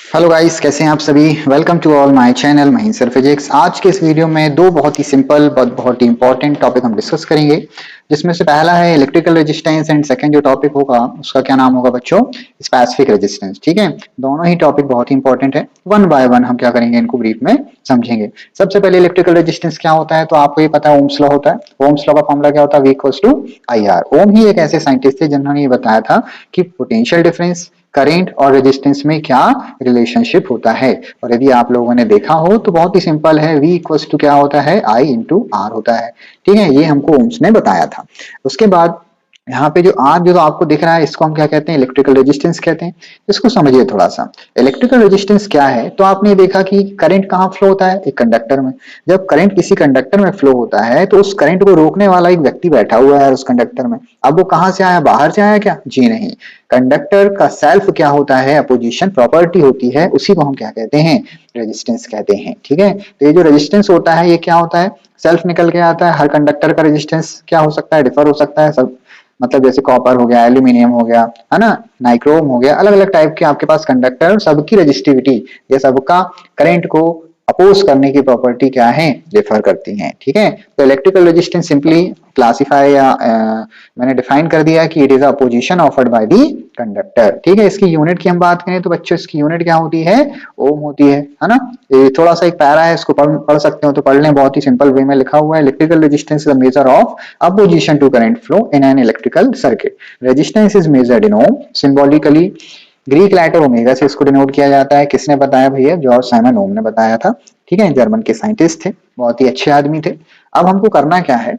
Hello guys, कैसे हैं आप सभी। Welcome to all my channel Mahi sir physics. आज के इस वीडियो में दो बहुत ही सिंपल बहुत ही इंपॉर्टेंट टॉपिक हम डिस्कस करेंगे, जिसमें से पहला है इलेक्ट्रिकल रेजिस्टेंस एंड सेकंड जो टॉपिक होगा उसका क्या नाम होगा बच्चों, स्पेसिफिक रेजिस्टेंस। ठीक है, दोनों ही टॉपिक बहुत ही इंपॉर्टेंट है। वन बाय वन हम क्या करेंगे, इनको ब्रीफ में समझेंगे। सबसे पहले इलेक्ट्रिकल रेजिस्टेंस क्या होता है, तो आपको ये पता है ओम्स लॉ होता है। ओम्स लॉ का फॉर्मूला क्या होता है, V equals to I R. Ohm ही एक ऐसे साइंटिस्ट थे जिन्होंने ये बताया था कि पोटेंशियल डिफरेंस, करंट और रेजिस्टेंस में क्या रिलेशनशिप होता है। और यदि आप लोगों ने देखा हो तो बहुत ही सिंपल है, V इक्वल्स टू क्या होता है, I इंटू आर होता है। ठीक है, ये हमको ओम्स ने बताया था। उसके बाद यहाँ पे जो आर जो आपको दिख रहा है, इसको हम क्या कहते हैं, इलेक्ट्रिकल रेजिस्टेंस कहते हैं। इसको समझिए थोड़ा सा। इलेक्ट्रिकल रेजिस्टेंस क्या है, तो आपने देखा कि करंट कहाँ फ्लो होता है, एक कंडक्टर में। जब करंट किसी कंडक्टर में फ्लो होता है तो उस करंट को रोकने वाला एक व्यक्ति बैठा हुआ है उस कंडक्टर में। अब वो कहाँ से आया, बाहर से आया क्या, जी नहीं। कंडक्टर का सेल्फ क्या होता है, अपोजिशन प्रॉपर्टी होती है, उसी को हम क्या कहते हैं, रेजिस्टेंस कहते हैं। ठीक है, तो ये जो रेजिस्टेंस होता है ये क्या होता है, सेल्फ निकल के आता है। हर कंडक्टर का रेजिस्टेंस क्या हो सकता है, डिफर हो सकता है सब। मतलब जैसे कॉपर हो गया, एल्यूमिनियम हो गया, है ना, नाइक्रोम हो गया, अलग अलग टाइप के आपके पास कंडक्टर, सबकी रजिस्टिविटी ये सबका करंट को अपोज करने की प्रॉपर्टी क्या है, डिफर करती हैं। ठीक है, तो इलेक्ट्रिकल रेजिस्टेंस सिंपली क्लासिफाई या मैंने डिफाइन कर दिया कि it is opposition offered by the conductor. ठीक है, इसकी यूनिट की हम बात करें तो बच्चों इसकी यूनिट क्या होती है, ओम होती है ना। ये थोड़ा सा एक पैरा है, इसको पढ़ सकते हो तो पढ़ लें, बहुत ही सिंपल वे में लिखा हुआ है। Electrical resistance is the measure of opposition to current flow in an electrical circuit. Resistance is measured in ohm. Symbolically Greek letter omega से इसको डिनोट किया जाता है। किसने बताया भैया, जॉर्ज साइमन ओम ने बताया था। ठीक है, जर्मन के साइंटिस्ट थे, बहुत ही अच्छे आदमी थे। अब हमको करना क्या है,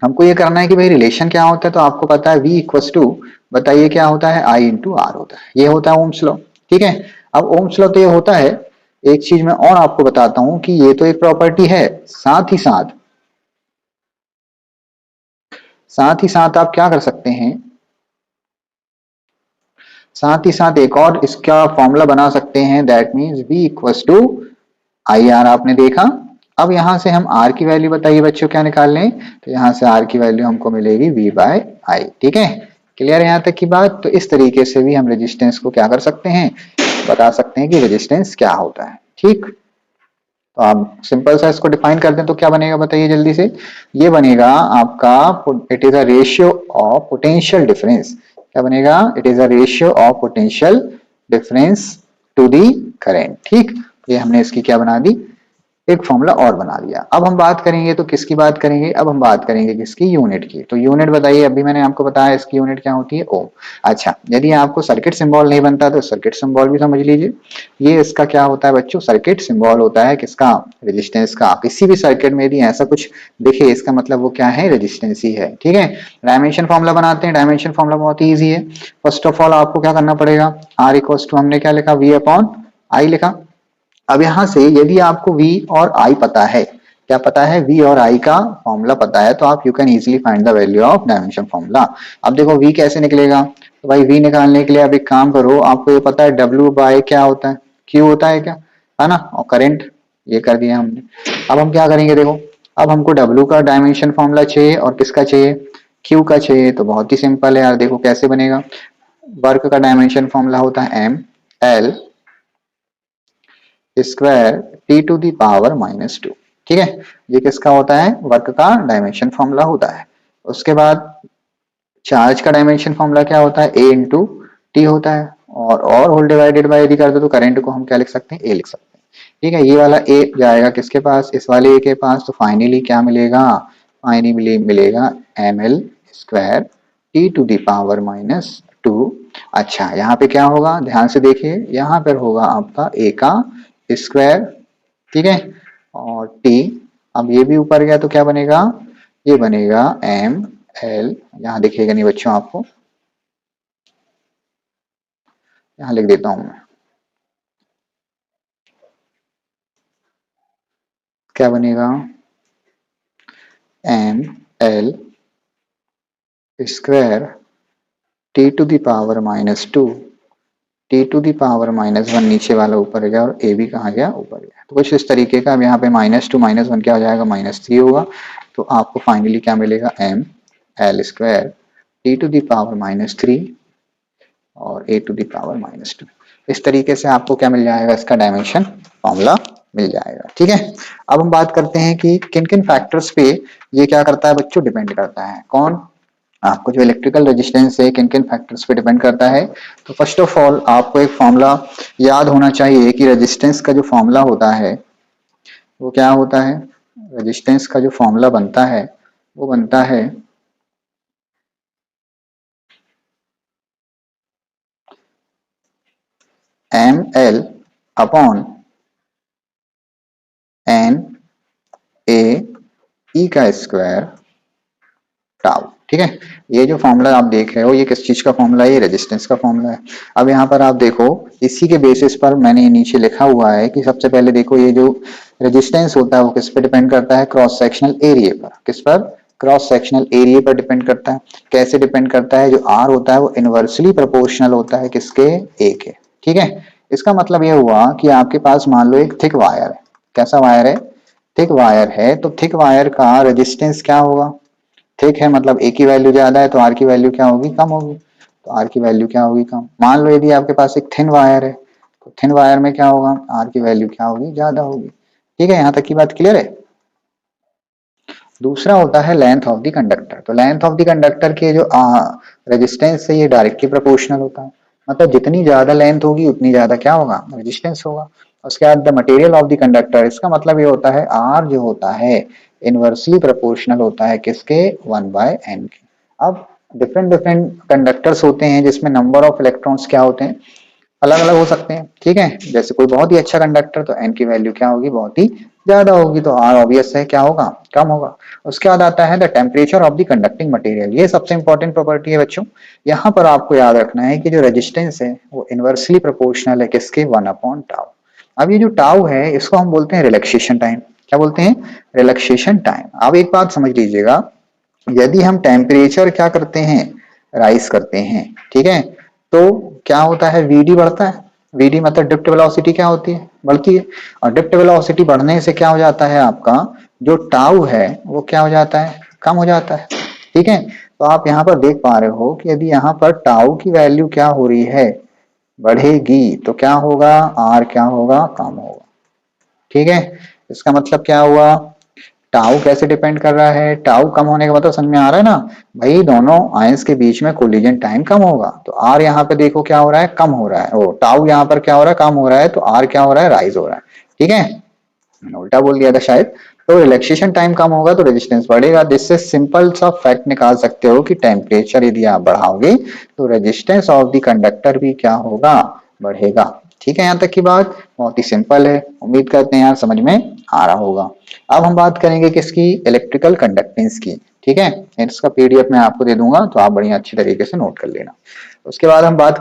हमको ये करना है कि भाई रिलेशन क्या होता है, तो आपको पता है V इक्वल्स टू, बताइए क्या होता है, I इंटू आर होता है। ये होता है ओम्स लॉ। ठीक है, अब ओम्स लॉ तो ये होता है। एक चीज मैं और आपको बताता हूं कि ये तो एक प्रॉपर्टी है, साथ ही साथ आप क्या कर सकते हैं, साथ ही साथ एक और इसका फॉर्मूला बना सकते हैं, that means V equals to I R. आपने देखा। अब यहां से हम R की वैल्यू बताइए बच्चों क्या निकाल लें, तो यहां से R की वैल्यू हमको मिलेगी V बाय आई। ठीक है, क्लियर है यहां तक की बात। तो इस तरीके से भी हम रेजिस्टेंस को क्या कर सकते हैं, बता सकते हैं कि रेजिस्टेंस क्या होता है। ठीक, तो आप सिंपल सा इसको डिफाइन कर दें तो क्या बनेगा बताइए जल्दी से। ये बनेगा आपका, it is a ratio of potential difference. क्या बनेगा, it is a ratio of potential difference to the current. ठीक, ये हमने इसकी क्या बना दी, एक फॉर्मूला और बना लिया। अब हम बात करेंगे तो किसकी बात करेंगे, अब हम बात करेंगे किसकी, यूनिट की। तो यूनिट बताइए, अभी मैंने आपको बताया इसकी यूनिट क्या होती है, ओम। अच्छा, यदि आपको सर्किट सिंबल नहीं बनता तो सर्किट सिंबल भी समझ लीजिए। ये इसका क्या होता है बच्चों, सर्किट सिंबल होता है किसका, रेजिस्टेंस का। किसी भी सर्किट में यदि ऐसा कुछ दिखे, इसका मतलब वो क्या है, रेजिस्टेंस ही है। ठीक है, डायमेंशन फॉर्मूला बनाते हैं। डायमेंशन फॉर्मूला बहुत ही ईजी है। फर्स्ट ऑफ ऑल आपको क्या करना पड़ेगा, आर इक्वल्स टू, हमने क्या लिखा, V अपॉन आई लिखा। अब यहां से यदि आपको V और I पता है, क्या पता है, V और I का फॉर्मूला पता है, तो आप you can easily find the value of dimension formula. अब देखो V कैसे निकलेगा, तो भाई V निकालने के लिए अब एक काम करो, आपको ये पता है W बाय क्या होता है, Q होता है क्या, है ना, और करंट ये कर दिया हमने। अब हम क्या करेंगे, देखो अब हमको W का डायमेंशन फॉर्मूला चाहिए और किसका चाहिए, Q का चाहिए। तो बहुत ही सिंपल है यार, देखो कैसे बनेगा। वर्क का डायमेंशन फॉर्मूला होता है ML square T to the power -2। ठीक है, ये किसका होता है, वर्क का डायमेंशन फॉर्मूला होता है। उसके बाद चार्ज का डायमेंशन फॉर्मूला क्या होता है, ए इंटू टी होता है। और होल डिवाइडेड बाय यदि कर दो तो करंट को हम क्या लिख सकते हैं, ए लिख सकते हैं। ठीक है, ये वाला ए जाएगा किसके पास, इस वाले ए के पास। तो फाइनली क्या मिलेगा, फाइनली मिलेगा ML square T to the power -2। अच्छा, यहाँ पे क्या होगा, ध्यान से देखिए, यहाँ पर होगा आपका ए का स्क्वायर। ठीक है, और टी, अब ये भी ऊपर गया तो क्या बनेगा, ये बनेगा ML, यहाँ दिखेगा नहीं बच्चों आपको, यहाँ लिख देता हूं मैं, क्या बनेगा, ML square T to the power -2, T to the power -1 नीचे वाला ऊपर गया और ए भी कहाँ गया, ऊपर गया। तो कुछ इस तरीके का। अब यहाँ पे -2 -1 क्या हो जाएगा, -3 होगा। तो आपको फाइनली क्या मिलेगा, ML square T to the power -3 और a⁻²। इस तरीके से आपको क्या मिल जाएगा, इसका डायमेंशन फॉर्मूला मिल जाएगा। ठीक है, अब हम बात करते हैं कि किन किन फैक्टर्स पे ये क्या करता है बच्चों, डिपेंड करता है। कौन, आपको जो इलेक्ट्रिकल रेजिस्टेंस है किन किन फैक्टर्स पे डिपेंड करता है। तो फर्स्ट ऑफ ऑल आपको एक फॉर्मूला याद होना चाहिए कि रेजिस्टेंस का जो फॉर्मूला होता है वो क्या होता है, रेजिस्टेंस का जो फॉर्मूला बनता है वो बनता है ml/N/A टाउ। ठीक है, ये जो फॉर्मूला आप देख रहे हो ये किस चीज का फॉर्मूला है, ये रेजिस्टेंस का फॉर्मूला है। अब यहाँ पर आप देखो इसी के बेसिस पर मैंने नीचे लिखा हुआ है कि सबसे पहले देखो ये जो रेजिस्टेंस होता है वो किस पे डिपेंड करता है, क्रॉस सेक्शनल एरिया पर। किस पर, क्रॉस सेक्शनल एरिया पर डिपेंड करता है। कैसे डिपेंड करता है, जो आर होता है वो इनवर्सली प्रोपोर्शनल होता है किसके, ए के। ठीक है, इसका मतलब ये हुआ कि आपके पास मान लो एक थिक वायर है। कैसा वायर है, थिक वायर है, तो थिक वायर का रेजिस्टेंस क्या होगा, ठीक है, मतलब ए की वैल्यू ज्यादा है तो आर की वैल्यू क्या होगी, कम होगी। तो आर की वैल्यू क्या होगी, कम। मान लो यदि आपके पास एक थिन वायर है तो थिन वायर में क्या होगा, आर की वैल्यू क्या होगी, ज्यादा होगी। ठीक है, यहाँ तक की बात क्लियर है। दूसरा होता है लेंथ ऑफ द कंडक्टर। तो लेंथ ऑफ द कंडक्टर के जो रेजिस्टेंस है ये डायरेक्टली प्रोपोर्शनल होता है, मतलब जितनी ज्यादा लेंथ होगी उतनी ज्यादा क्या होगा, रेजिस्टेंस होगा। उसके बाद the material of the conductor, इसका मतलब ये होता है आर जो होता है इनवर्सली प्रोपोर्शनल होता है किसके, 1/n के। अब डिफरेंट डिफरेंट कंडक्टर्स होते हैं जिसमें नंबर ऑफ इलेक्ट्रॉन्स क्या होते हैं, अलग अलग हो सकते हैं। ठीक है, जैसे कोई बहुत ही अच्छा कंडक्टर तो एन की वैल्यू क्या होगी, बहुत ही ज्यादा होगी, तो आर ऑब्वियस है क्या होगा, कम होगा। उसके बाद आता है the temperature of the conducting material. ये सबसे इंपॉर्टेंट प्रॉपर्टी है बच्चों। यहाँ पर आपको याद रखना है कि जो रेजिस्टेंस है वो इनवर्सली प्रोपोर्शनल है किसके, 1/टाउ। अब ये जो टाउ है इसको हम बोलते हैं रिलैक्सेशन टाइम। क्या बोलते हैं, रिलैक्सेशन टाइम। अब एक बात समझ लीजिएगा, यदि हम टेम्परेचर क्या करते हैं, राइज करते हैं, ठीक है, तो क्या होता है, वीडी बढ़ता है। वीडी मतलब ड्रिफ्ट वेलोसिटी क्या होती है, बढ़ती है। और ड्रिफ्ट वेलोसिटी बढ़ने से क्या हो जाता है, आपका जो टाउ है वो क्या हो जाता है, कम हो जाता है। ठीक है, तो आप यहाँ पर देख पा रहे हो कि यदि यहाँ पर टाउ की वैल्यू क्या हो रही है, बढ़ेगी, तो क्या होगा, आर क्या होगा, कम होगा। ठीक है, इसका मतलब क्या हुआ, टाउ कैसे डिपेंड कर रहा है, टाउ कम होने का मतलब समझ में आ रहा है ना भाई, दोनों आयंस के बीच में कोलिजन टाइम कम होगा। तो आर यहाँ पे देखो क्या हो रहा है, कम हो रहा है, ओ टाउ यहाँ पर क्या हो रहा है, कम हो रहा है, तो आर क्या हो रहा है, राइज हो रहा है। ठीक है, मैंने उल्टा बोल दिया था शायद। तो रिलैक्सेशन टाइम कम होगा तो रेजिस्टेंस बढ़ेगा। जिससे सिंपल सा फैक्ट निकाल सकते हो कि टेम्परेचर यदि आप बढ़ाओगे तो रेजिस्टेंस ऑफ द कंडक्टर भी क्या होगा, बढ़ेगा। ठीक है, यहाँ तक की बात बहुत ही सिंपल है। उम्मीद करते हैं यार समझ में आ रहा होगा। अब हम बात करेंगे किसकी, इलेक्ट्रिकल कंडक्टेंस की। ठीक है, इसका पीडीएफ मैं आपको दे दूंगा तो आप बढ़िया अच्छी तरीके से नोट कर लेना। उसके बाद हम बात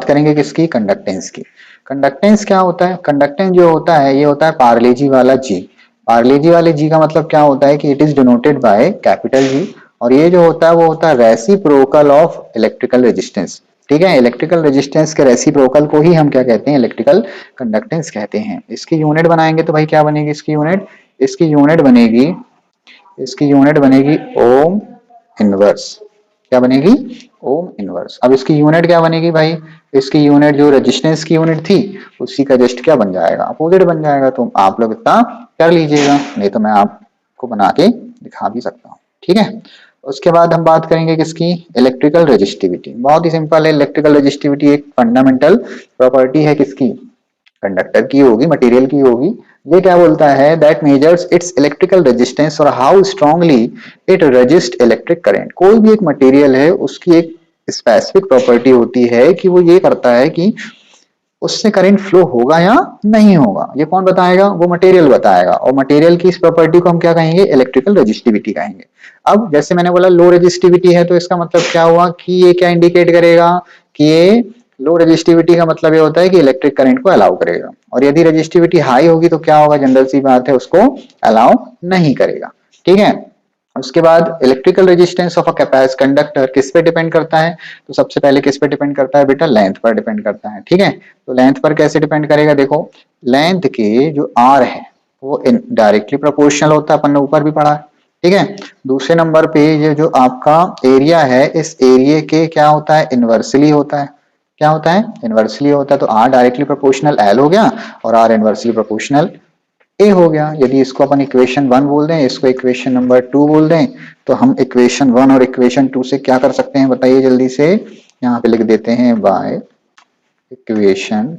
करेंगे किसकी, कंडक्टेंस की। कंडक्टेंस क्या होता है, कंडक्टेंस जो होता है ये होता है पार्लेजी वाला जी। पार्लेजी वाले जी का मतलब क्या होता है कि it is denoted by capital G. और ये जो होता है वो होता है रेसिप्रोकल ऑफ इलेक्ट्रिकल रेजिस्टेंस। ठीक है, इलेक्ट्रिकल रेजिस्टेंस के रेसिप्रोकल को ही हम क्या कहते हैं, इलेक्ट्रिकल कंडक्टेंस कहते हैं। इसकी यूनिट बनाएंगे तो भाई क्या बनेगी इसकी यूनिट, इसकी यूनिट बनेगी, इसकी यूनिट बनेगी ओम इनवर्स। क्या बनेगी, ओम इनवर्स। अब इसकी यूनिट क्या बनेगी भाई, इसकी यूनिट जो रेजिस्टेंस की यूनिट थी उसी का जस्ट क्या बन जाएगा, अपोजिट बन जाएगा। तो आप लोग इतना कर लीजिएगा, नहीं तो मैं आपको बना के दिखा भी सकता हूँ। ठीक है, उसके बाद हम बात करेंगे किसकी, इलेक्ट्रिकल रेजिस्टिविटी। बहुत ही सिंपल है, इलेक्ट्रिकल रेजिस्टिविटी एक फंडामेंटल प्रॉपर्टी है किसकी, कंडक्टर की होगी, मटेरियल की होगी। ये क्या बोलता है, that measures its electrical resistance और how strongly it resist electric current. कोई भी एक मटेरियल है उसकी एक स्पेसिफिक प्रॉपर्टी होती है कि वो ये करता है कि उससे करंट फ्लो होगा या नहीं होगा। ये कौन बताएगा, वो मटेरियल बताएगा। और मटेरियल की इस प्रॉपर्टी को हम क्या कहेंगे, इलेक्ट्रिकल रेजिस्टिविटी कहेंगे। अब जैसे मैंने बोला लो रेजिस्टिविटी है तो इसका मतलब क्या हुआ कि ये क्या इंडिकेट करेगा कि ये लो रेजिस्टिविटी का मतलब ये होता है कि इलेक्ट्रिक करंट को अलाउ करेगा। और यदि रेजिस्टिविटी हाई होगी तो क्या होगा, जनरल सी बात है, उसको अलाउ नहीं करेगा। ठीक है, उसके बाद electrical resistance of a capacitor conductor किस पे डिपेंड करता है, तो सबसे पहले किस पे डिपेंड करता है बेटा, लेंथ पर डिपेंड करता है। ठीक है, तो लेंथ पर कैसे डिपेंड करेगा, देखो लेंथ के जो आर है वो डायरेक्टली प्रोपोर्शनल होता है, अपन ने ऊपर भी पढ़ा है, ठीक है। दूसरे नंबर पे ये जो आपका एरिया है, इस एरिया के क्या होता है, इनवर्सली होता है। क्या होता है, इनवर्सली होता है। तो आर डायरेक्टली प्रोपोर्शनल एल हो गया और आर इनवर्सली प्रोपोर्शनल ए हो गया। यदि इसको अपन इक्वेशन 1 बोल दें, इसको इक्वेशन नंबर 2 बोल दें, तो हम इक्वेशन 1 और इक्वेशन 2 से क्या कर सकते हैं बताइए जल्दी से। यहाँ पे लिख देते हैं बाय इक्वेशन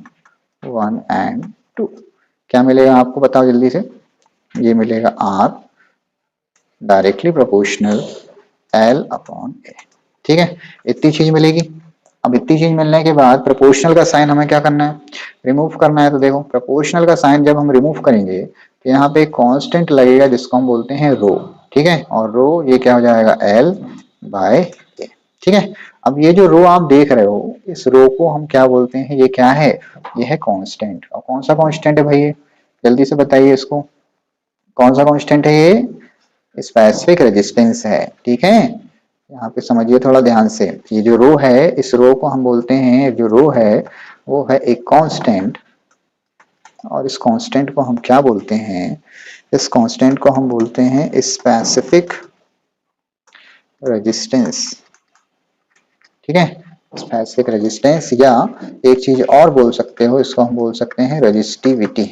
1 एंड 2। क्या मिलेगा आपको बताओ जल्दी से। ये मिलेगा R directly proportional L upon A, ठीक है। इतनी चीज मिलेगी। अब इतनी चीज मिलने के बाद प्रोपोर्शनल का साइन हमें क्या करना है, रिमूव करना है। तो देखो प्रोपोर्शनल का साइन जब हम रिमूव करेंगे तो यहाँ पे एक कांस्टेंट लगेगा जिसको हम बोलते हैं रो, ठीक है। और रो ये क्या हो जाएगा, एल बाय ए, ठीक है। अब ये जो रो आप देख रहे हो, इस रो को हम क्या बोलते हैं, ये क्या है, ये है कांस्टेंट। और कौन सा कांस्टेंट है भाई ये, जल्दी से बताइए इसको, कौन सा कांस्टेंट है ये, स्पेसिफिक रेजिस्टेंस है, ठीक है। यहाँ पे समझिए थोड़ा ध्यान से, ये जो रो है, इस रो को हम बोलते हैं, जो रो है वो है एक कांस्टेंट। और इस कांस्टेंट को हम क्या बोलते हैं, इस कांस्टेंट को हम बोलते हैं स्पेसिफिक रेजिस्टेंस, ठीक है। स्पेसिफिक रेजिस्टेंस, या एक चीज और बोल सकते हो, इसको हम बोल सकते हैं रेजिस्टिविटी।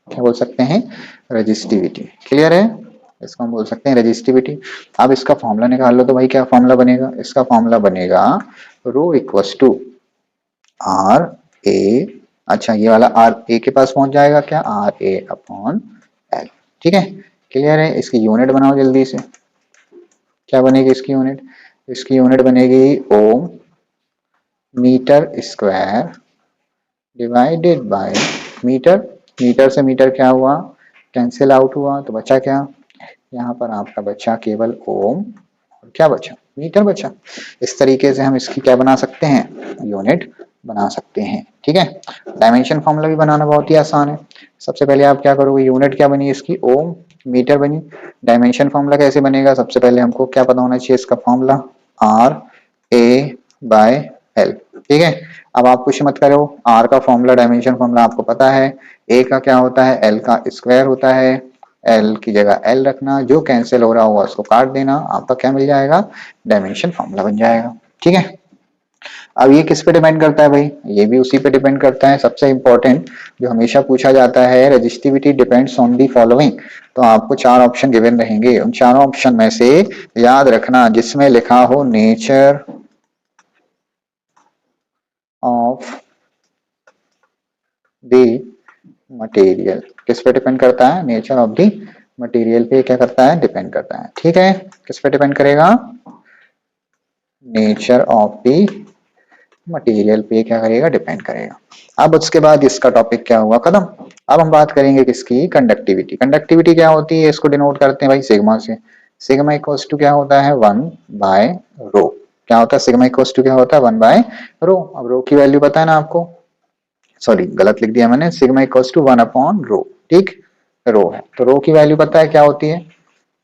क्या बोल सकते हैं, रेजिस्टिविटी। क्लियर है, इसको हम बोल सकते हैं रेजिस्टिविटी। अब इसका फॉर्मूला निकाल लो तो भाई क्या फॉर्मूला बनेगा, इसका फॉर्मूला बनेगा रो इक्वल्स टू आर ए, अच्छा ये वाला आर ए के पास पहुंच जाएगा क्या, आर ए अपॉन एल, ठीक है। क्लियर है, इसकी यूनिट बनाओ जल्दी से। क्या बनेगी इसकी यूनिट, इसकी यूनिट बनेगी ohm metre square divided by metre. Metre से मीटर क्या हुआ, कैंसिल आउट हुआ, तो बचा क्या, यहाँ पर आपका बचा केवल ओम, और क्या बचा, मीटर बचा। इस तरीके से हम इसकी क्या बना सकते हैं, यूनिट बना सकते हैं, ठीक है। डायमेंशन फॉर्मूला भी बनाना बहुत ही आसान है। सबसे पहले आप क्या करोगे, यूनिट क्या बनी इसकी, ओम, मीटर बनी। डायमेंशन फॉर्मूला कैसे बनेगा, सबसे पहले हमको क्या पता होना चाहिए, इसका formula R A by L, ठीक है। अब आप कुछ मत करो, आर का फॉर्मूला, डायमेंशन फॉर्मूला आपको पता है, ए का क्या होता है, एल का स्क्वायर होता है, एल की जगह एल रखना, जो कैंसिल हो रहा होगा उसको काट देना, आपका क्या मिल जाएगा, डायमेंशन फॉर्मूला बन जाएगा, ठीक है। अब ये किस पे डिपेंड करता है भाई, ये भी उसी पे डिपेंड करता है। सबसे इंपॉर्टेंट जो हमेशा पूछा जाता है, resistivity depends on the following. तो आपको 4 ऑप्शन गिवन रहेंगे, उन चारों ऑप्शन में से याद रखना जिसमें लिखा हो नेचर ऑफ दी मटेरियल, किस पे डिपेंड करता है, नेचर ऑफ दी मटेरियल पे क्या करता है, डिपेंड करता है, ठीक है। किस पे डिपेंड करेगा, नेचर ऑफ दी मटेरियल पे क्या करेगा, डिपेंड करेगा। अब उसके बाद इसका टॉपिक क्या हुआ खत्म। अब हम बात करेंगे किसकी, कंडक्टिविटी। कंडक्टिविटी क्या होती है, इसको डिनोट करते हैं भाई सिग्मा से। सिग्मा इक्वल्स टू क्या होता है, 1 बाय रो। क्या होता है, सिग्मा इक्वल्स टू क्या होता है, 1 बाय रो। अब रो की वैल्यू पता है ना आपको, सॉरी गलत लिख दिया मैंने, sigma equals to 1 upon rho, ठीक, रो है तो रो की वैल्यू पता है क्या होती है,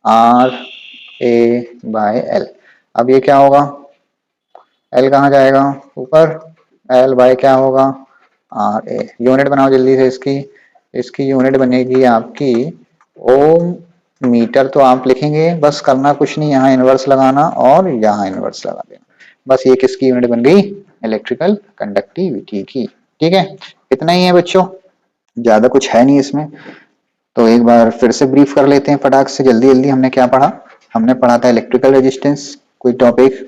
आर ए बाय एल। अब ये क्या होगा, एल कहाँ जाएगा, ऊपर, एल बाय क्या होगा, आर ए। यूनिट बनाओ जल्दी से इसकी, इसकी यूनिट बनेगी आपकी ओम मीटर। तो आप लिखेंगे, बस करना कुछ नहीं, यहाँ इनवर्स लगाना और यहाँ इनवर्स लगा देना, बस ये किसकी यूनिट बन गई, इलेक्ट्रिकल कंडक्टिविटी की, ठीक है। इतना ही है बच्चों, ज्यादा कुछ है नहीं इसमें। तो एक बार फिर से ब्रीफ कर लेते हैं फटाक से, जल्दी जल्दी। हमने क्या पढ़ा, हमने पढ़ा था इलेक्ट्रिकल रेजिस्टेंस, कोई टॉपिक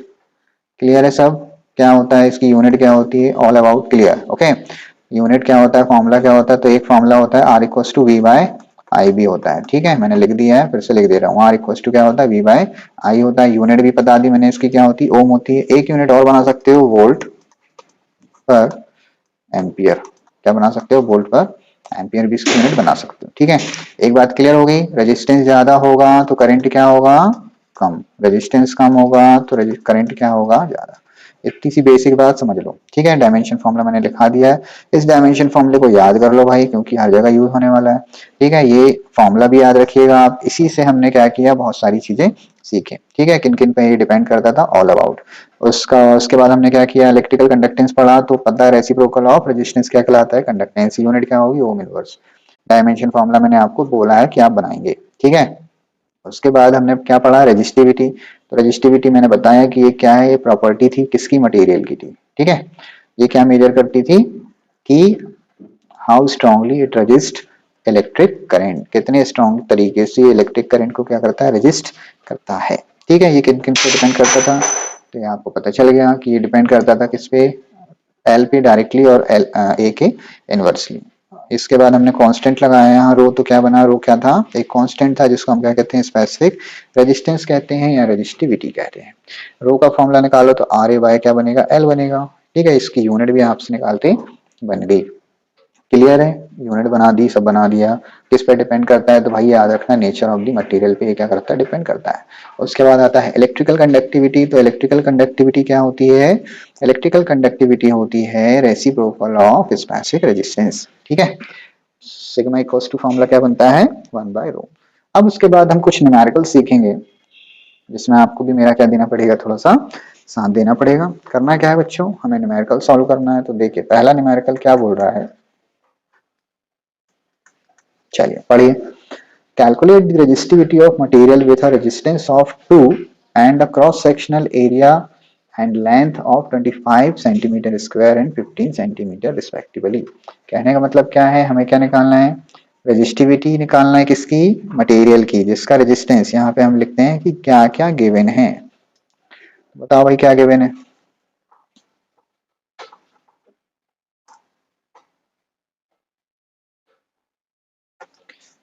क्लियर है सब, क्या होता है इसकी यूनिट क्या होती है, all about clear, okay. Unit क्या होता है, फॉर्मूला क्या होता है, तो एक फॉर्मूला होता है R equals to V by I बी होता है, ठीक है। मैंने लिख दिया है, फिर से लिख दे रहा हूँ, आर इक्वल्स टू क्या होता है, वी बाय आई होता है। यूनिट भी बता दी मैंने इसकी क्या होती है, ओम होती है। एक यूनिट और बना सकते हो, वोल्ट पर एम्पियर। क्या बना सकते हो, वोल्ट पर एम्पियर भी इसकी यूनिट बना सकते हो, ठीक है। एक बात क्लियर हो गई, रेजिस्टेंस ज्यादा होगा तो करंट क्या होगा, कम, रेजिस्टेंस कम होगा तो करंट क्या होगा, ज्यादा। इतनी सी बेसिक बात समझ लो, ठीक है। डायमेंशन फॉर्मूला मैंने लिखा दिया है, इस डायमेंशन फॉर्मूले को याद कर लो भाई, क्योंकि हर जगह यूज होने वाला है, ठीक है। ये फॉर्मूला भी याद रखिएगा आप, इसी से हमने क्या किया, बहुत सारी चीजें सीखे, ठीक है। किन किन पे ये डिपेंड करता था, ऑल अबाउट। उसके बाद हमने क्या किया, इलेक्ट्रिकल कंडक्टेंस पढ़ा, तो पता है रेसिप्रोकल ऑफ रेजिस्टेंस क्या कहलाता है, कंडक्टेंस यूनिट क्या होगी, ओम इनवर्स। डायमेंशन फॉर्मूला मैंने आपको बोला है कि आप बनाएंगे, ठीक है। उसके बाद हमने क्या पढ़ा, रेजिस्टिविटी। तो रेजिस्टिविटी मैंने बताया कि ये क्या है, ये प्रॉपर्टी थी किसकी, मटेरियल की थी, ठीक है। ये क्या मेजर करती थी कि how strongly it resist electric current, कितने स्ट्रांग तरीके से इलेक्ट्रिक करंट को क्या करता है, रजिस्ट करता है, ठीक है। ये किन किन पे डिपेंड करता था, तो ये आपको पता चल गया कि ये डिपेंड करता था किस पे, एल पे डायरेक्टली और एल ए के इनवर्सली। इसके बाद हमने कांस्टेंट लगाया यहाँ, रो तो क्या बना, रो क्या था, एक कांस्टेंट था जिसको हम क्या कहते हैं, स्पेसिफिक रेजिस्टेंस कहते हैं या रेजिस्टिविटी कहते हैं। रो का फॉर्मूला निकालो तो आर ए बाय क्या बनेगा, एल बनेगा, ठीक है। इसकी यूनिट भी आपसे निकालते बन गई। क्लियर है, यूनिट बना दी, सब बना दिया। किस पे डिपेंड करता है, तो भाई याद रखना नेचर ऑफ द मटेरियल पे क्या करता है, डिपेंड करता है। उसके बाद आता है इलेक्ट्रिकल कंडक्टिविटी। तो इलेक्ट्रिकल कंडक्टिविटी क्या होती है, इलेक्ट्रिकल कंडक्टिविटी होती है रेसिप्रोकल ऑफ स्पेसिफिक रेजिस्टेंस, ठीक है। सिग्मा इक्वल्स टू फॉर्मूला क्या बनता है, 1/ρ। अब उसके बाद हम कुछ न्यूमेरिकल सीखेंगे जिसमें आपको भी मेरा क्या देना पड़ेगा, थोड़ा सा साथ देना पड़ेगा। करना क्या है बच्चों, हमें न्यूमेरिकल सॉल्व करना है। तो देखिए पहला न्यूमेरिकल क्या बोल रहा है, चलिए पढ़िए। Calculate the resistivity of material with a resistance of 2 and a cross sectional area and length of 25 centimetre square and 15 centimetre respectively. कहने का मतलब क्या है, हमें क्या निकालना है, रेजिस्टिविटी निकालना है किसकी, मटेरियल की, जिसका रेजिस्टेंस यहाँ पे हम लिखते हैं कि क्या क्या गिवन है। बताओ भाई क्या गिवन है,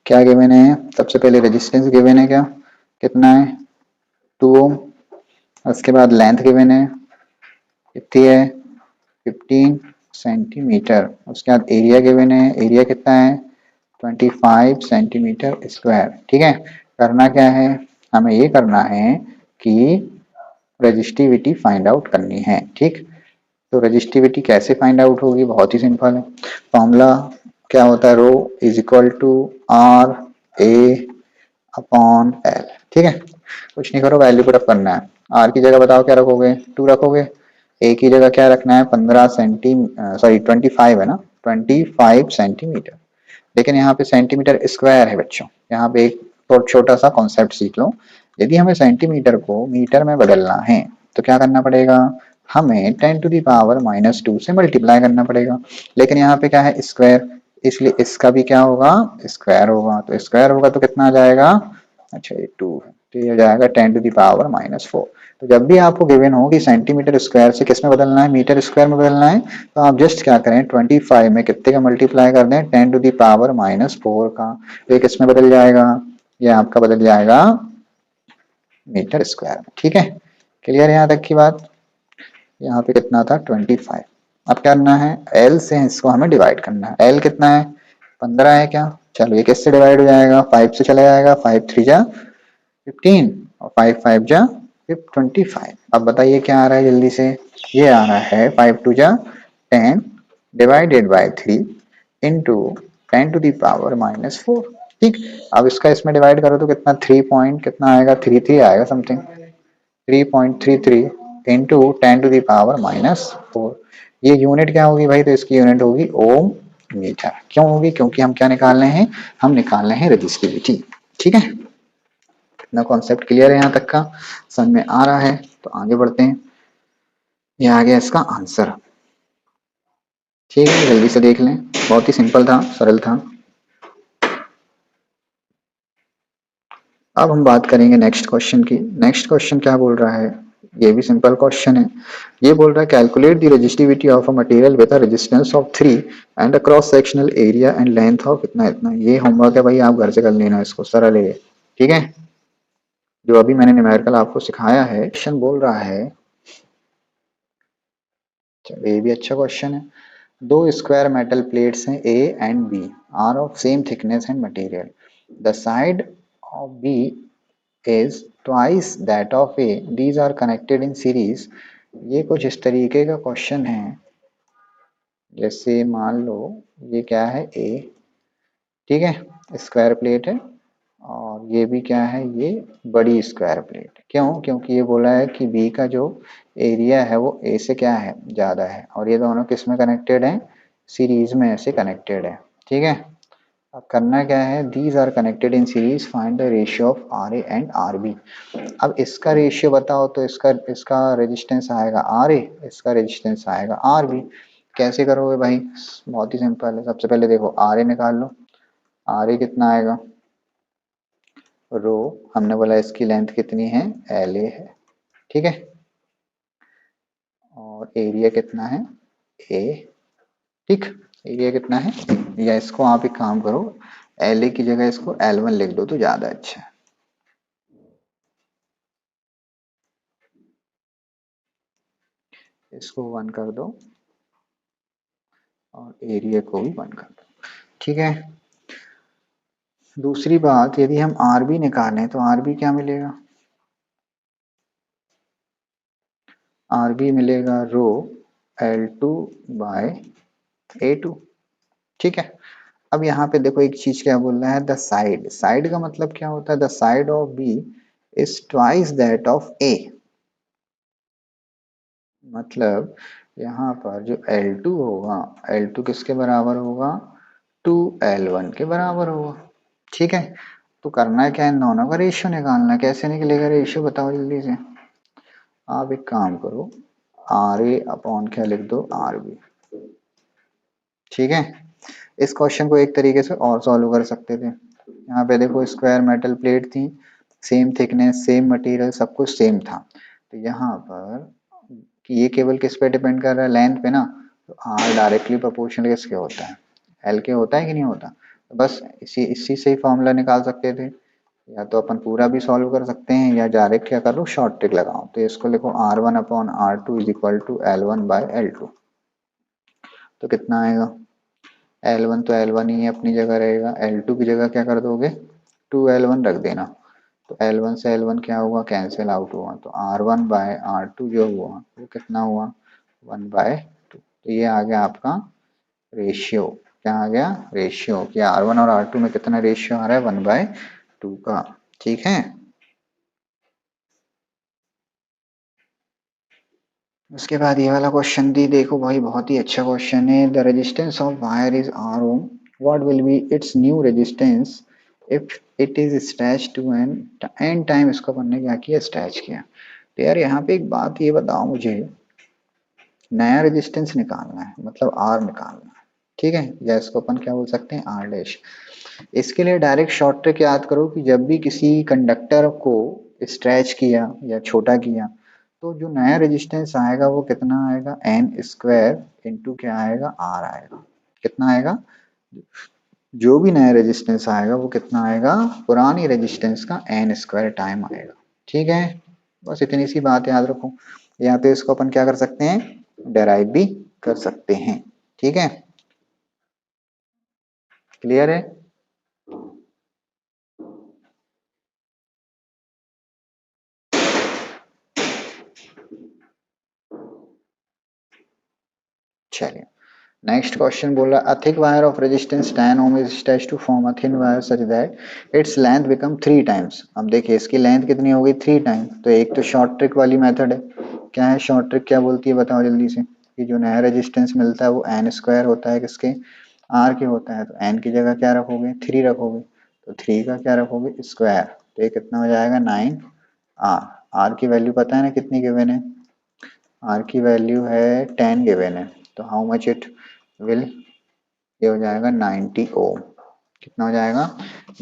क्या गिवन है। सबसे पहले रेजिस्टेंस गिवन है, क्या कितना है, 2 ओम। उसके बाद लेंथ गिवन है, कितनी है, 15 सेंटीमीटर। उसके बाद एरिया गिवन है, एरिया कितना है, 25 सेंटीमीटर स्क्वायर, ठीक है। करना क्या है, हमें ये करना है कि रेजिस्टिविटी फाइंड आउट करनी है, ठीक। तो रेजिस्टिविटी कैसे फाइंड आउट होगी, बहुत ही सिंपल है। फॉर्मूला क्या होता है, rho is equal to R A upon L, ठीक है। कुछ नहीं करो, वैल्यू पुट अप करना है। आर की जगह बताओ क्या रखोगे, 2 रखोगे। ए की जगह क्या रखना है, 15 सेंटी, सॉरी 25 है ना, 25 सेंटीमीटर। लेकिन यहाँ पे सेंटीमीटर स्क्वायर है बच्चों, यहाँ पे एक तो छोटा सा कॉन्सेप्ट सीख लो। यदि हमें सेंटीमीटर को मीटर में बदलना है तो क्या करना पड़ेगा, हमें 10⁻⁻² से मल्टीप्लाई करना पड़ेगा। लेकिन यहाँ पे क्या है, स्क्वायर, इसलिए इसका भी क्या होगा, स्क्वायर होगा। तो स्क्वायर होगा तो कितना आ जाएगा, अच्छा ये 2 है तो ये हो जाएगा 10⁻⁻⁴। तो जब भी आपको गिवन हो कि सेंटीमीटर स्क्वायर से किस में बदलना है, मीटर स्क्वायर में बदलना है, तो आप जस्ट क्या करें, 25 में कितने का मल्टीप्लाई कर दें, 10⁻⁻⁴ का। तो ये किस में बदल जाएगा, ये आपका बदल जाएगा मीटर स्क्वायर में, ठीक है। क्लियर है यहाँ तक की बात। यहाँ पे कितना था, 25। अब क्या करना है, एल से इसको हमें डिवाइड करना है। एल कितना है, 15 है क्या, चलो ये किससे डिवाइड हो जाएगा, 5 से चला जाएगा, 5 3 जा 15 और 5 5 जा 25। अब बताइए क्या आ रहा है जल्दी से, ये आ रहा है 5 2 जा 10 डिवाइडेड बाय 3 इंटू 10⁻⁻⁴, ठीक। अब इसका इसमें डिवाइड करो तो कितना, 3 पॉइंट कितना आएगा, 33 आएगा समथिंग, 3.33 इंटू 10⁻⁻⁴। ये यूनिट क्या होगी भाई, तो इसकी यूनिट होगी ओम मीटर। क्यों होगी, क्योंकि हम क्या निकाल रहे हैं, हम निकाल रहे हैं रेजिस्टिविटी, ठीक है। कितना कॉन्सेप्ट क्लियर है यहाँ तक का, समझ में आ रहा है। तो आगे बढ़ते हैं, ये आ गया इसका आंसर, ठीक है। जल्दी से देख लें, बहुत ही सिंपल था, सरल था। अब हम बात करेंगे नेक्स्ट क्वेश्चन की। नेक्स्ट क्वेश्चन क्या बोल रहा है, ये भी सिंपल क्वेश्चन है। ये बोल रहा है calculate the resistivity of a material with a resistance of 3 and a cross sectional area and length of इतना इतना। ये होमवर्क है भाई, आप घर से कर लेना इसको, सरल है, ठीक है। जो अभी मैंने न्यूमेरिकल आपको सिखाया है, क्वेश्चन बोल रहा है, चलो ये भी अच्छा क्वेश्चन है। दो स्क्वायर मेटल प्लेट्स हैं A and B, are of same thickness and material. The side of B is twice that of A. These are connected in series. ये कुछ इस तरीके का क्वेश्चन है, जैसे मान लो ये क्या है A, ठीक है, स्क्वायर प्लेट है, और ये भी क्या है, ये बड़ी स्क्वायर प्लेट। क्यों, क्योंकि ये बोला है कि B का जो एरिया है वो A से क्या है, ज़्यादा है, और ये दोनों किस में कनेक्टेड हैं, सीरीज में ऐसे कनेक्टेड है, ठीक है। अब करना क्या है, these are connected in series, find the ratio of R A and R B. अब इसका रेशियो बताओ तो इसका इसका रेजिस्टेंस आएगा आर ए, इसका रेजिस्टेंस आएगा आर बी। कैसे करोगे भाई, बहुत ही सिंपल है। सबसे पहले देखो आर ए निकाल लो, आर ए कितना आएगा, रो, हमने बोला इसकी लेंथ कितनी है, एल ए है, ठीक है, और एरिया कितना है, ए, ठीक, एरिया कितना है, या इसको आप एक काम करो, एल ए की जगह इसको एल वन लिख दो तो ज्यादा अच्छा है। इसको वन कर दो और एरिया को भी वन कर दो, ठीक है। दूसरी बात, यदि हम आर बी निकालें तो आर बी क्या मिलेगा, आर बी मिलेगा rho L two by A two, ठीक है। अब यहाँ पे देखो एक चीज क्या बोल रहा है, द साइड, साइड का मतलब क्या होता है, the side of B is twice that of A. मतलब यहाँ पर जो L2 होगा, L2 किसके बराबर होगा, 2L1 के बराबर होगा, ठीक है। तो करना क्या है, इन दोनों का रेशियो निकालना है। कैसे निकलेगा रेशियो, बताओ जल्दी से। आप एक काम करो, आर ए अपॉन क्या लिख दो, आर बी, ठीक है। इस क्वेश्चन को एक तरीके से और सॉल्व कर सकते थे। यहाँ पे देखो स्क्वायर मेटल प्लेट थी, सेम थिकनेस, सेम मटेरियल, सब कुछ सेम था। तो यहाँ पर कि ये केवल किस पे डिपेंड कर रहा है, लेंथ पे ना। तो आर डायरेक्टली प्रोपोर्शनल किसके होता है, एल के होता है कि नहीं होता। तो बस इसी से ही फॉर्मूला निकाल सकते थे। या तो अपन पूरा भी सॉल्व कर सकते हैं, या डायरेक्ट क्या करो, शॉर्ट ट्रिक लगाओ। तो इसको लिखो R one upon R two is equal to L one by L two. तो कितना आएगा, एल वन तो एल वन ही अपनी जगह रहेगा, एल टू की जगह क्या कर दोगे, 2L1 रख देना। तो L1 से L1 क्या हुआ, कैंसिल आउट हुआ। तो R1 बाय R2 जो हुआ वो कितना हुआ, 1/2। तो ये आ गया आपका रेशियो। क्या आ गया, रेशियो, कि R1 और R2 में कितना रेशियो आ रहा है, 1/2 का, ठीक है। उसके बाद ये वाला क्वेश्चन दी, देखो भाई बहुत ही अच्छा क्वेश्चन है। The resistance of wire is R ohm, what will be its new resistance if it is stretch to N time. इसको अपन ने क्या किया, स्ट्रेच किया। तो यार यहाँ पे एक बात ये बताओ मुझे, नया रेजिस्टेंस निकालना है, मतलब आर निकालना है, ठीक है, या इसको अपन क्या बोल सकते हैं, आर डैश। इसके लिए डायरेक्ट शॉर्ट ट्रिक याद करो कि जब भी किसी कंडक्टर को स्ट्रेच किया या छोटा किया, तो जो नया रेजिस्टेंस आएगा वो कितना आएगा, एन स्क्वायर इंटू क्या आएगा, आर आएगा। कितना आएगा, जो भी नया रेजिस्टेंस आएगा वो कितना आएगा, पुरानी रेजिस्टेंस का एन स्क्वायर टाइम आएगा, ठीक है। बस इतनी सी बात याद रखो। या तो इसको अपन क्या कर सकते हैं, डेराइव भी कर सकते हैं, ठीक है। क्लियर है। चलिए नेक्स्ट क्वेश्चन बोला, a thick wire of resistance 10 ohm is stretched to form a thin wire such that its length become 3 times। अब देखिए इसकी लेंथ कितनी हो गई, 3 टाइम। तो एक तो शॉर्ट ट्रिक वाली मेथड है। क्या है शॉर्ट ट्रिक, क्या बोलती है बताओ जल्दी से, कि जो नया रेजिस्टेंस मिलता है वो एन स्क्वायर होता है, किसके, आर के होता है। तो एन की जगह क्या रखोगे, 3 रखोगे। तो 3 का क्या रखोगे, स्क्वायर। तो ये कितना हो जाएगा, 9 आर। आर की वैल्यू पता है ना कितनी गिवन है, आर की वैल्यू है 10 गिवन है। तो हाउ मच इट विल, ये हो जाएगा 90 ओम। कितना हो जाएगा,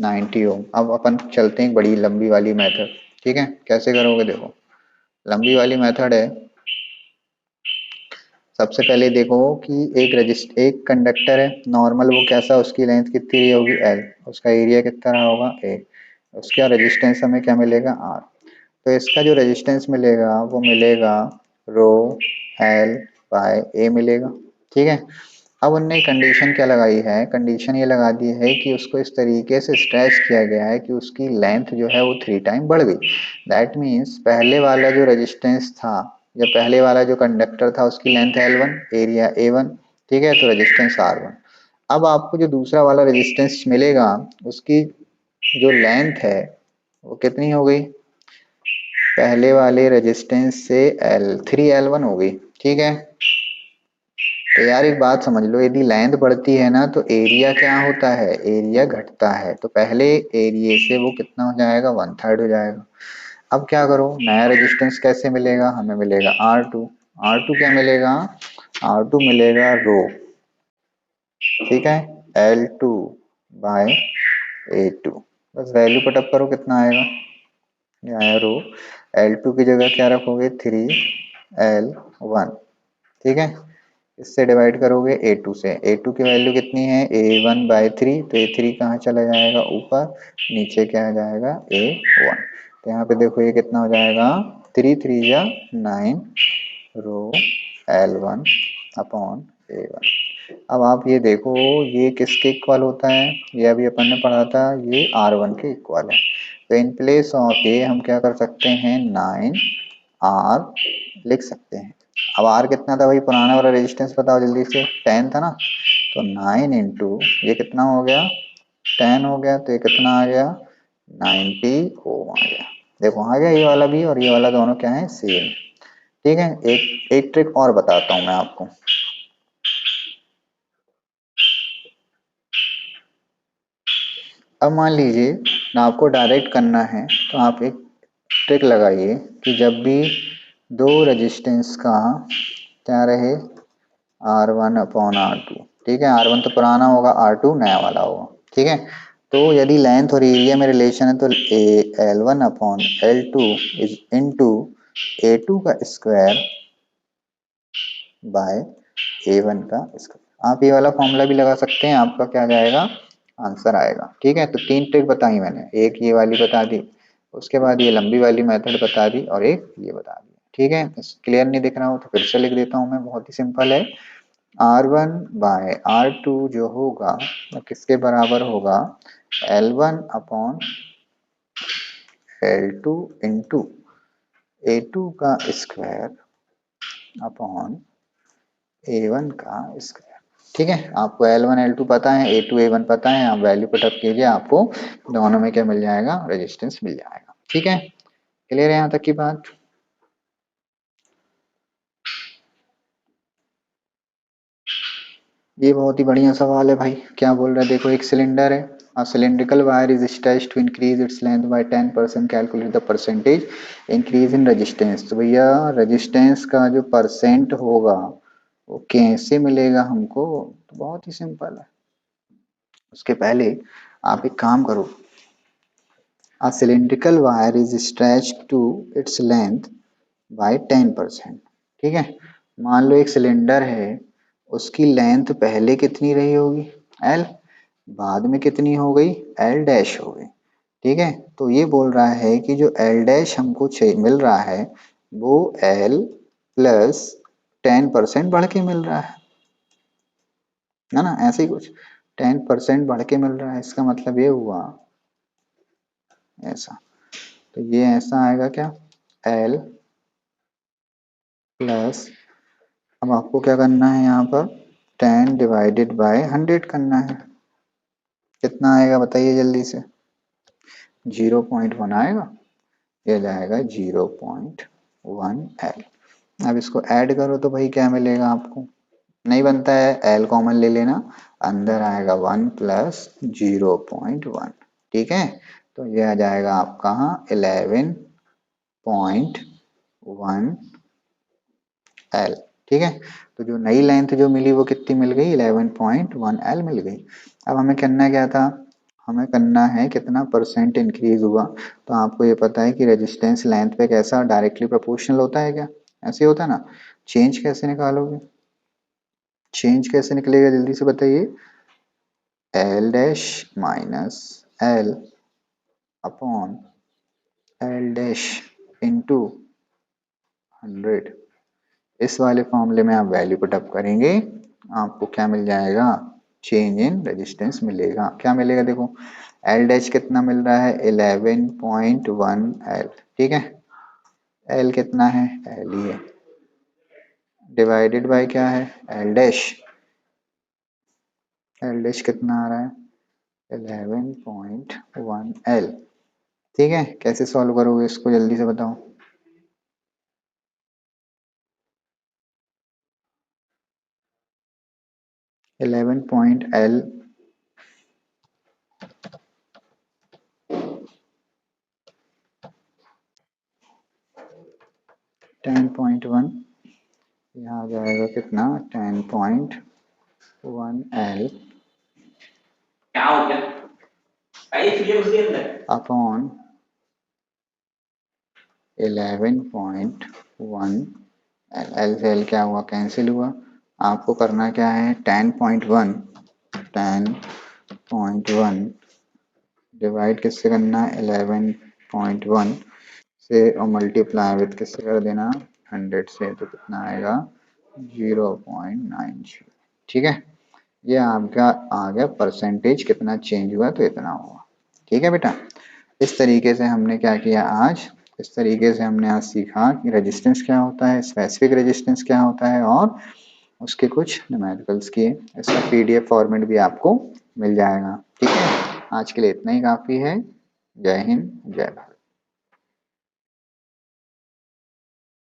90 ओम। अब अपन चलते हैं एक बड़ी लंबी वाली मेथड, ठीक है। कैसे करोगे, देखो लंबी वाली मेथड है। सबसे पहले देखो कि एक कंडक्टर है नॉर्मल, वो कैसा, उसकी लेंथ कितनी होगी, एल, उसका एरिया कितना रहा होगा, ए, उसका रेजिस्टेंस हमें क्या मिलेगा, आर। तो इसका जो रेजिस्टेंस मिलेगा वो मिलेगा रो एल बाय ए मिलेगा, ठीक है। अब उनने कंडीशन क्या लगाई है, कंडीशन ये लगा दी है कि उसको इस तरीके से स्ट्रेच किया गया है कि उसकी लेंथ जो है वो 3 टाइम बढ़ गई। दैट मीन्स पहले वाला जो रेजिस्टेंस था, या पहले वाला जो कंडक्टर था, उसकी लेंथ L1, एरिया A1, ठीक है, तो रेजिस्टेंस R1। अब आपको जो दूसरा वाला रेजिस्टेंस मिलेगा, उसकी जो लेंथ है वो कितनी हो गई, पहले वाले रेजिस्टेंस से L3L1 हो गई, ठीक है। तो यार एक बात समझ लो, यदि लेंथ बढ़ती है ना तो एरिया क्या होता है, एरिया घटता है। तो पहले एरिया से वो कितना हो जाएगा, 1/3 हो जाएगा। अब क्या करो, नया रेजिस्टेंस कैसे मिलेगा, हमें मिलेगा R2। R2 क्या मिलेगा, R2 मिलेगा रो, ठीक है, L2 बाय A2। बस वैल्यू पुटअप करो, कितना आएगा, ये आया रो। L2 की जगह क्या रखोगे, 3L1, ठीक है। इससे डिवाइड करोगे A2 से, A2 की वैल्यू कितनी है, A1/3, तो A3 कहाँ चला जाएगा, ऊपर, नीचे क्या आ जाएगा, A1। तो यहाँ पे देखो ये कितना हो जाएगा, 3 3 जा 9 रो L1 अपॉन A1। अब आप ये देखो, ये किसके इक्वल होता है, ये अभी अपन ने पढ़ा था, ये R1 के इक्वल है। तो इन प्लेस ऑफ ये हम क्या कर सकते हैं, 9R लिख सकते हैं। अब R कितना था भाई, पुराना वाला रेजिस्टेंस बताओ जल्दी से, 10 था ना, तो 9 इंटू ये कितना हो गया, 10 हो गया, तो ये कितना आ गया, 90 ओम आ गया। देखो आ गया, ये वाला भी और ये वाला दोनों क्या है, सेम। ठीक है, एक ट्रिक और बताता हूँ मैं आपको। अब मान लीजिए ना, आपको डायरेक्ट करना है तो आप एक ट्रिक लगाइए कि जब भी दो रेजिस्टेंस का क्या रहे, R1 अपॉन R2, ठीक है, R1 तो पुराना होगा, R2 नया वाला होगा, ठीक है। तो यदि लेंथ और एरिया में रिलेशन है तो L1 upon L2 is into A2 का स्क्वायर बाय A1 का स्क्वायर। आप ये वाला फॉर्मूला भी लगा सकते हैं, आपका क्या जाएगा, आंसर आएगा। ठीक है, तो 3 ट्रिक बताई मैंने, एक ये वाली बता दी, उसके बाद ये लंबी वाली मेथड बता दी, और एक ये बता दी। ठीक है, क्लियर नहीं दिख रहा हो तो फिर से लिख देता हूँ मैं, बहुत ही सिंपल है। R1/R2 जो होगा वो किसके बराबर होगा, L1 upon L2 into A2 का स्क्वायर अपॉन A1 का स्क्वायर। ठीक है, आपको L1 L2 पता है, A2 A1 पता है, आप वैल्यू पुटअप कीजिए, आपको दोनों में क्या मिल जाएगा, रेजिस्टेंस मिल जाएगा। ठीक है, क्लियर है यहाँ तक की बात। ये बहुत ही बढ़िया सवाल है भाई, क्या बोल रहा है देखो, एक सिलेंडर है, a cylindrical wire is stretched to increase its length by 10%, calculate the percentage increase in resistance। तो भैया रेजिस्टेंस का जो परसेंट होगा वो कैसे मिलेगा हमको, तो बहुत ही सिंपल है। उसके पहले आप एक काम करो, a cylindrical wire is stretched to its length by 10%। ठीक है, मान लो एक सिलेंडर है, उसकी लेंथ पहले कितनी रही होगी, L, बाद में कितनी हो गई, L डैश हो गई। ठीक है, तो ये बोल रहा है कि जो L डैश हमको मिल रहा है वो L प्लस 10% बढ़ के मिल रहा है ना, ऐसे ही कुछ 10% बढ़ के मिल रहा है, इसका मतलब ये हुआ ऐसा। तो ये ऐसा आएगा क्या, L प्लस, अब आपको क्या करना है यहाँ पर, 10/100 करना है। कितना आएगा बताइए जल्दी से, 0.1 आएगा, ये जाएगा 0.1L। अब इसको ऐड करो तो भाई क्या मिलेगा आपको, नहीं बनता है, L कॉमन ले लेना, अंदर आएगा 1 प्लस 0.1। ठीक है, तो ये आ जाएगा आपका 11.1L। ठीक है, तो जो नई लेंथ जो मिली वो कितनी मिल गई, 11.1L मिल गई। अब हमें करना क्या था, हमें करना है कितना परसेंट इंक्रीज हुआ। तो आपको ये पता है कि रेजिस्टेंस लेंथ पे कैसा डायरेक्टली प्रोपोर्शनल होता है क्या, ऐसे होता है ना। चेंज कैसे निकालोगे, चेंज कैसे निकलेगा जल्दी से बताइए, L dash minus L upon L dash into 100। इस वाले फॉर्मूले में आप वैल्यू पुटअप करेंगे, आपको क्या मिल जाएगा, चेंज इन रेजिस्टेंस मिलेगा। क्या मिलेगा देखो, L डैश कितना मिल रहा है, 11.1L। ठीक है, L कितना है, L ही है, डिवाइडेड बाय क्या है, L डैश, L डैश कितना आ रहा है, 11.1L। ठीक है, कैसे सॉल्व करोगे इसको जल्दी से बताओ। 11.L 10.1, यहाँ आ जाएगा कितना 10.1L क्या हो गया अपॉन 11.1 एल से एल क्या हुआ, कैंसिल हुआ। आपको करना क्या है 10.1 डिवाइड किससे करना है 11.1 से और मल्टीप्लाई विथ किससे कर देना 100 से, तो कितना आएगा 0.90। ठीक है, ये आपका आ गया परसेंटेज कितना चेंज हुआ, तो इतना हुआ। ठीक है बेटा, इस तरीके से हमने क्या किया आज, इस तरीके से हमने आज सीखा कि रेजिस्टेंस क्या होता है, स्पेसिफिक रेजिस्टेंस क्या होता है और उसके कुछ न्यूमेरिकल्स किए। इसका पीडीएफ फॉर्मेट भी आपको मिल जाएगा। ठीक है, आज के लिए इतना ही काफ़ी है। जय हिंद, जय भारत।